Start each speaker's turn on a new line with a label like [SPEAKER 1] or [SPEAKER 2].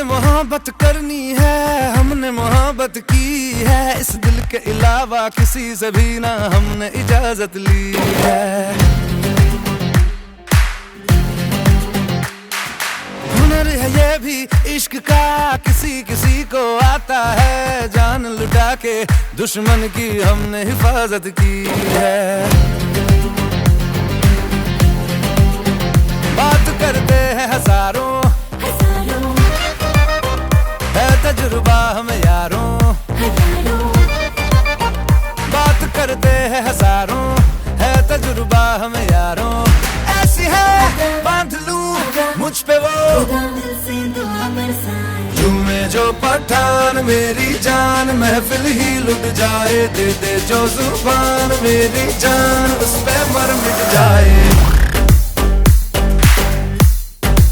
[SPEAKER 1] हमने मोहब्बत करनी है, हमने मोहब्बत की है, इस दिल के अलावा किसी से भी ना हमने इजाजत ली है। हुनर है ये भी इश्क का, किसी किसी को आता है, जान लुटा के दुश्मन की हमने हिफाजत की है। बात करते हैं हजारों, है तजुर्बा हमें यारों, बात करते हैं हजारों, है तजुर्बा हमें यारों। ऐसी है बांध लूं मुझ पे वो झूमे जो पठान मेरी जान, महफिल ही लुट जाए, दे दे जो जुबान मेरी जान, उस पे मर मिट जाए।